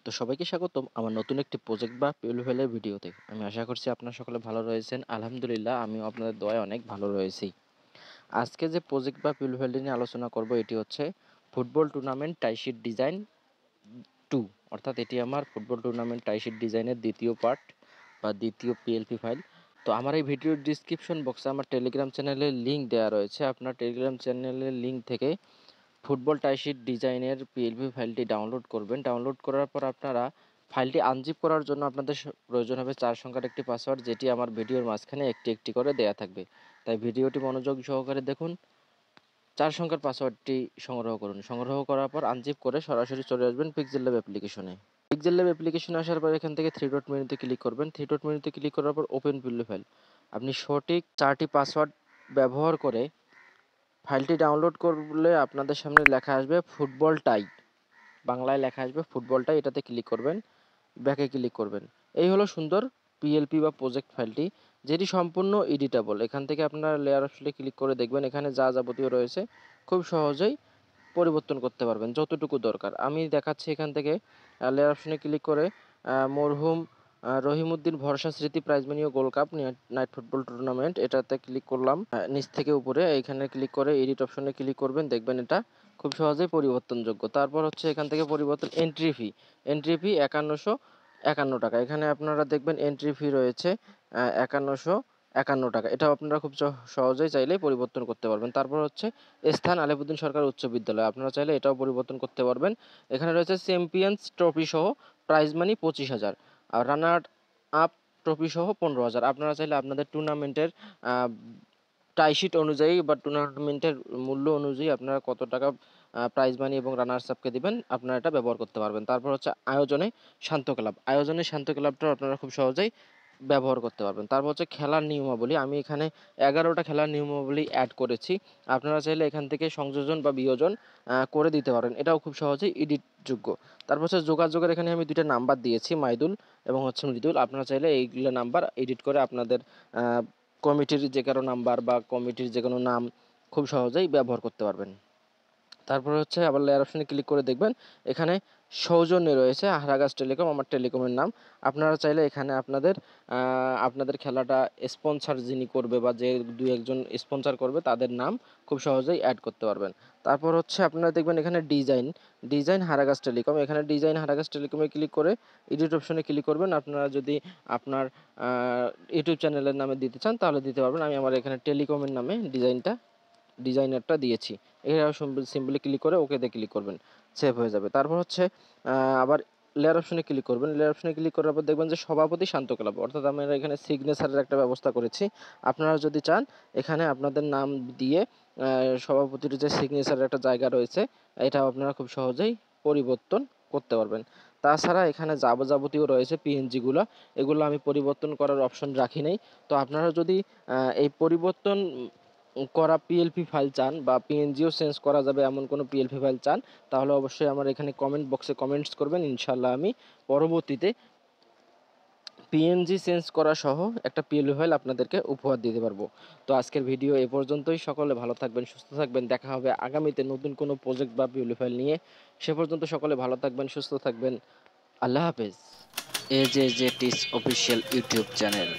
তো সবাইকে স্বাগতম আমার নতুন একটি প্রজেক্ট বা পিএলএফএল ভিডিওতে। আমি আশা করছি আপনারা সকলে ভালো রয়েছেন। আলহামদুলিল্লাহ, আমিও আপনাদের দয়ায় অনেক ভালো রয়েছি। আজকে যে প্রজেক্ট বা পিএলএফএল নিয়ে আলোচনা করব এটি হচ্ছে ফুটবল টুর্নামেন্ট টাইশিট ডিজাইন 2, অর্থাৎ এটি আমার ফুটবল টুর্নামেন্ট টাইশিট ডিজাইনের দ্বিতীয় পার্ট বা দ্বিতীয় পিএলপি ফাইল। তো আমার এই ভিডিওর ডিসক্রিপশন বক্সে আমার টেলিগ্রাম চ্যানেলের লিঙ্ক দেওয়া রয়েছে। আপনার টেলিগ্রাম চ্যানেলের লিঙ্ক থেকে ফুটবল টাইশিট ডিজাইনের পিএলপি ফাইলটি ডাউনলোড করবেন। ডাউনলোড করার পর আপনারা ফাইলটি আনজিপ করার জন্য আপনাদের প্রয়োজন হবে 4 সংখ্যার একটি পাসওয়ার্ড, যেটি আমার ভিডিওর মাঝখানে একটি একটি করে দেয়া থাকবে। তাই ভিডিওটি মনোযোগ সহকারে দেখুন। 4 সংখ্যার পাসওয়ার্ডটি সংগ্রহ করুন। সংগ্রহ করার পর আনজিপ করে সরাসরি চলে আসবেন পিক্সেল ল্যাব অ্যাপ্লিকেশনে। পিক্সেল ল্যাব অ্যাপ্লিকেশনে আসার পর এখান থেকে 3 ডট মেনুতে ক্লিক করবেন। 3 ডট মেনুতে ক্লিক করার পর ওপেন পিএলপি ফাইল। আপনি সঠিক 4টি পাসওয়ার্ড ব্যবহার করে ফাইলটি ডাউনলোড করলে আপনাদের সামনে লেখা আসবে ফুটবল টাই, বাংলায় লেখা আসবে ফুটবল টাই। এটাতে ক্লিক করবেন, ব্যাকে ক্লিক করবেন। এই হলো সুন্দর পিএলপি বা প্রজেক্ট ফাইলটি, যেটি সম্পূর্ণ এডিটেবল। এখান থেকে আপনারা লেয়ার অপশনে ক্লিক করে দেখবেন, এখানে যা যাবতীয় রয়েছে খুব সহজেই পরিবর্তন করতে পারবেন যতটুকু দরকার। আমি দেখাচ্ছি এখান থেকে লেয়ার অপশনে ক্লিক করে মরহুম রহিমউদ্দিন ভরসা স্মৃতি প্রাইজ মানি ও gold cup night football tournament, এটাতে ক্লিক করলাম। নিচ থেকে উপরে এখানে ক্লিক করে এডিট অপশনে ক্লিক করবেন, দেখবেন এটা খুব সহজেই পরিবর্তনযোগ্য। তারপর হচ্ছে এখান থেকে পরিবর্তন এন্ট্রি ফি 5151 টাকা। এখানে আপনারা দেখবেন এন্ট্রি ফি রয়েছে 5151 টাকা। এটাও আপনারা খুব সহজেই চাইলেই পরিবর্তন করতে পারবেন। তারপর হচ্ছে স্থান আলিপুদ্দিন সরকার উচ্চ বিদ্যালয়, আপনারা চাইলে এটাও পরিবর্তন করতে পারবেন। এখানে রয়েছে চ্যাম্পিয়ন্স ট্রফি সহ প্রাইজ মানি 25,000 আর রানার আপ ট্রফি সহ 15,000। আপনারা চাইলে আপনাদের টুর্নামেন্টের টাইশিট অনুযায়ী বা টুর্নামেন্টের মূল্য অনুযায়ী আপনারা কত টাকা প্রাইজ মানি এবং রানার্স আপকে দিবেন, আপনারা এটা ব্যবহার করতে পারবেন। তারপর হচ্ছে আয়োজনে শান্ত ক্লাব, আয়োজনে শান্ত ক্লাবটাও আপনারা খুব সহজেই ব্যবহার করতে পারবেন। তারপর হচ্ছে খেলার নিয়মাবলী, আমি এখানে 11টা খেলার নিয়মাবলী অ্যাড করেছি। আপনারা চাইলে এখান থেকে সংযোজন বা বিয়োজন করে দিতে পারেন, এটাও খুব সহজেই এডিটযোগ্য। তারপর হচ্ছে যোগাযোগের, এখানে আমি 2টা নাম্বার দিয়েছি, মাইদুল এবং হচ্ছে মৃদুল। আপনারা চাইলে এইগুলো নাম্বার এডিট করে আপনাদের কমিটির যে কারো নাম্বার বা কমিটির যে কোনো নাম খুব সহজেই ব্যবহার করতে পারবেন। তারপরে হচ্ছে আবার লেয়ার অপশনে ক্লিক করে দেখবেন, এখানে সৌজন্যে রয়েছে হারাগাছ টেলিকম, আমার টেলিকমের নাম। আপনারা চাইলে এখানে আপনাদের খেলাটা স্পন্সর যিনি করবে বা যে 2-1 স্পন্সর করবে তাদের নাম খুব সহজেই অ্যাড করতে পারবেন। তারপর হচ্ছে আপনারা দেখবেন এখানে ডিজাইন হারাগাছ টেলিকম, এখানে ডিজাইন হারাগাছ টেলিকমে ক্লিক করে এডিট অপশনে ক্লিক করবেন। আপনারা যদি আপনার ইউটিউব চ্যানেলের নামে দিতে চান তাহলে দিতে পারবেন। আমি আমার এখানে টেলিকমের নামে ডিজাইনারটা দিয়েছি। এখানে সিম্পলি ক্লিক করে ওকেতে ক্লিক করবেন, সেভ হয়ে যাবে। তারপর হচ্ছে আবার লেয়ার অপশনে ক্লিক করবেন। লেয়ার অপশনে ক্লিক করার পর দেখবেন যে সভাপতি শান্ত ক্লাব, অর্থাৎ আমরা এখানে সিগনেচারের একটা ব্যবস্থা করেছি। আপনারা যদি চান এখানে আপনাদের নাম দিয়ে সভাপতির যে সিগনেচারের একটা জায়গা রয়েছে, এটাও আপনারা খুব সহজেই পরিবর্তন করতে পারবেন। তাছাড়া এখানে যাবতীয় রয়েছে পিএনজিগুলো, এগুলো আমি পরিবর্তন করার অপশন রাখি নাই। তো আপনারা যদি এই পরিবর্তন করা পিএলপি ফাইল চান বা পিএনজিও চেঞ্জ করা যাবে এমন কোনো পিএলপি ফাইল চান, তাহলে অবশ্যই আমার এখানে কমেন্ট বক্সে কমেন্টস করবেন। ইনশাল্লাহ আমি পরবর্তীতে পিএনজি চেঞ্জ করা সহ একটা পিএলপি ফাইল আপনাদেরকে উপহার দিতে পারবো। তো আজকের ভিডিও এ পর্যন্তই। সকলে ভালো থাকবেন, সুস্থ থাকবেন। দেখা হবে আগামীতে নতুন কোনো প্রজেক্ট বা পিএলপি ফাইল নিয়ে। সে পর্যন্ত সকলে ভালো থাকবেন, সুস্থ থাকবেন। আল্লাহ হাফেজ। AJJ Tips official YouTube channel.